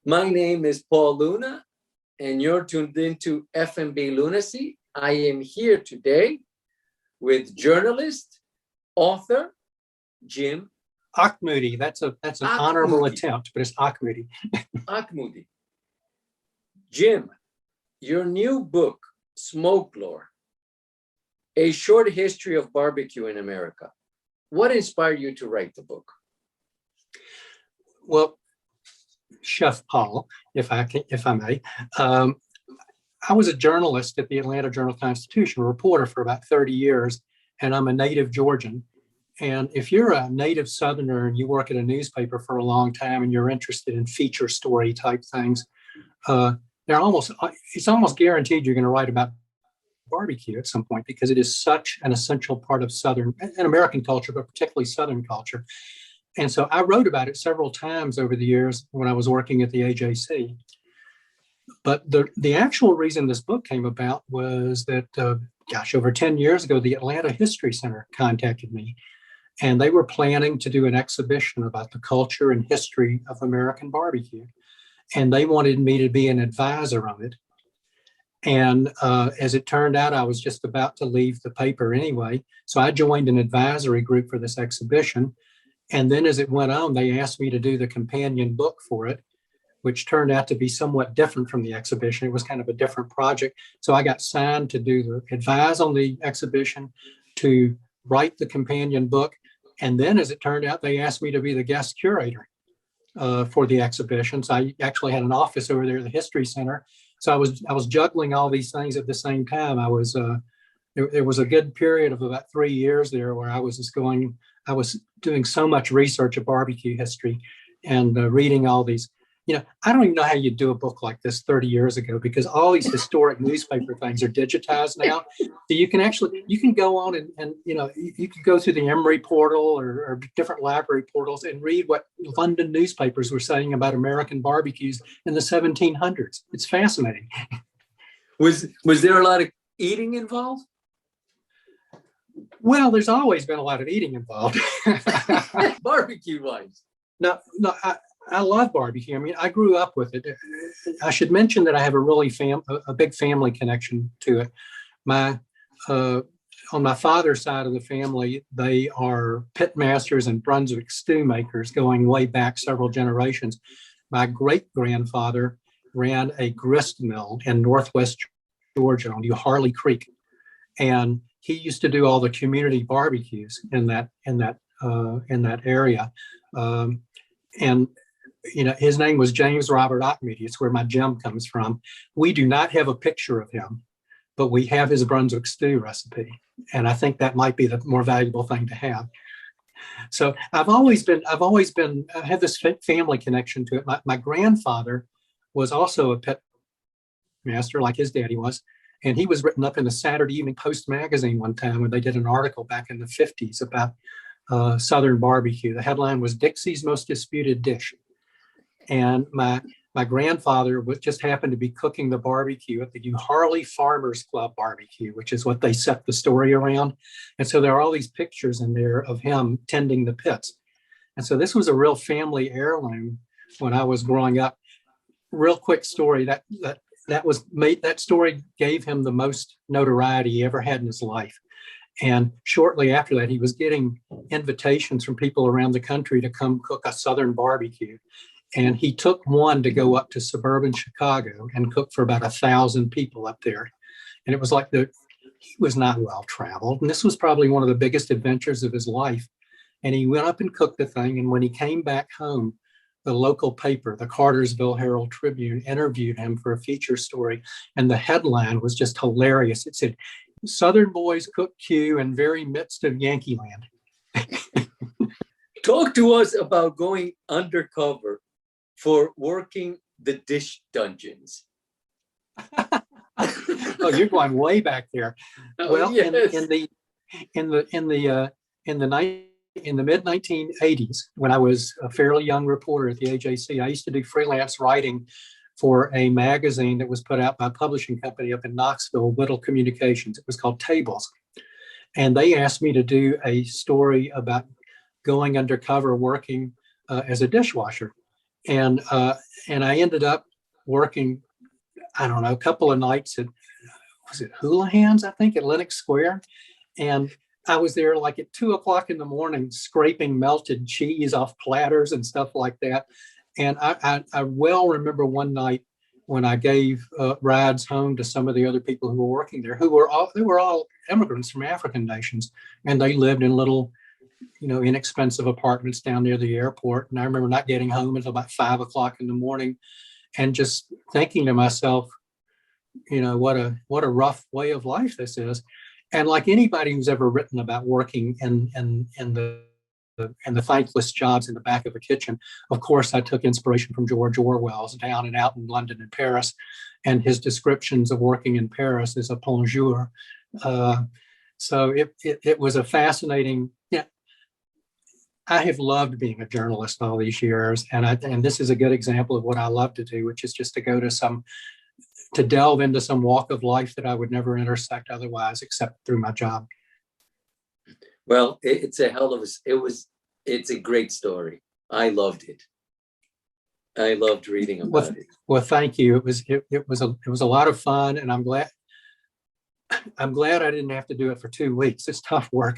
My name is Paul Luna, and you're tuned into F&B Lunacy. I am here today with journalist, author, Jim Auchmutey. That's an honorable attempt, but it's Auchmutey. Auchmutey. Jim, your new book, Smokelore, A Short History of Barbecue in America. What inspired you to write the book? Well, Chef Paul, if I may, I was a journalist at the Atlanta Journal-Constitution, a reporter for about 30 years, and I'm a native Georgian. And if you're a native Southerner and you work at a newspaper for a long time and you're interested in feature story type things, it's almost guaranteed you're going to write about barbecue at some point because it is such an essential part of Southern and American culture, but particularly Southern culture. And so I wrote about it several times over the years when I was working at the AJC. But the actual reason this book came about was that, over 10 years ago, the Atlanta History Center contacted me, and they were planning to do an exhibition about the culture and history of American barbecue. And they wanted me to be an advisor on it. And as it turned out, I was just about to leave the paper anyway. So I joined an advisory group for this exhibition. And then as it went on, they asked me to do the companion book for it, which turned out to be somewhat different from the exhibition. It was kind of a different project. So I got signed to advise on the exhibition, to write the companion book. And then as it turned out, they asked me to be the guest curator for the exhibition. So I actually had an office over there at the History Center. So I was juggling all these things at the same time. There was a good period of about 3 years there where I was doing so much research of barbecue history and reading all these. I don't even know how you do a book like this 30 years ago because all these historic newspaper things are digitized now. So you can go on and you can go through the Emory portal or different library portals and read what London newspapers were saying about American barbecues in the 1700s. It's fascinating. Was there a lot of eating involved? Well, there's always been a lot of eating involved. Barbecue-wise. No, I love barbecue. I mean, I grew up with it. I should mention that I have a really a big family connection to it. On my father's side of the family, they are pit masters and Brunswick stew makers going way back several generations. My great-grandfather ran a grist mill in Northwest Georgia on Harley Creek, and he used to do all the community barbecues in that area. And his name was James Robert Auchmutey. It's where my Jim comes from. We do not have a picture of him, but we have his Brunswick stew recipe. And I think that might be the more valuable thing to have. So I have this family connection to it. My grandfather was also a pit master like his daddy was. And he was written up in the Saturday Evening Post magazine one time when they did an article back in the 50s about Southern barbecue. The headline was Dixie's Most Disputed Dish. And my grandfather just happened to be cooking the barbecue at the Harley Farmers Club barbecue, which is what they set the story around. And so there are all these pictures in there of him tending the pits. And so this was a real family heirloom when I was growing up. Real quick story, that story gave him the most notoriety he ever had in his life. And shortly after that, he was getting invitations from people around the country to come cook a Southern barbecue. And he took one to go up to suburban Chicago and cook for about 1,000 people up there. And it was like he was not well traveled. And this was probably one of the biggest adventures of his life. And he went up and cooked the thing. And when he came back home, the local paper, the Cartersville Herald Tribune, interviewed him for a feature story. And the headline was just hilarious. It said, "Southern boys cook Q in very midst of Yankee land." Talk to us about going undercover for working the dish dungeons. Oh, you're going way back there. Oh, well, yes. in the mid 1980s, when I was a fairly young reporter at the AJC, I used to do freelance writing for a magazine that was put out by a publishing company up in Knoxville, Whittle Communications. It was called Tables. And they asked me to do a story about going undercover working as a dishwasher. And I ended up working, I don't know, a couple of nights at, was it Houlihan's, I think, at Lenox Square. And I was there like at 2 o'clock in the morning, scraping melted cheese off platters and stuff like that. And I well remember one night when I gave rides home to some of the other people who were working there, they were all immigrants from African nations, and they lived in little, inexpensive apartments down near the airport. And I remember not getting home until about 5 o'clock in the morning, and just thinking to myself, what a rough way of life this is. And like anybody who's ever written about working in the thankless jobs in the back of a kitchen, of course, I took inspiration from George Orwell's Down and Out in London and Paris, and his descriptions of working in Paris as a plongeur. So it was a fascinating. Yeah, I have loved being a journalist all these years, and this is a good example of what I love to do, which is just to go to delve into some walk of life that I would never intersect otherwise, except through my job. Well, it's a great story. I loved it. I loved reading about it. Well, thank you. It was a lot of fun, and I'm glad I didn't have to do it for 2 weeks. It's tough work.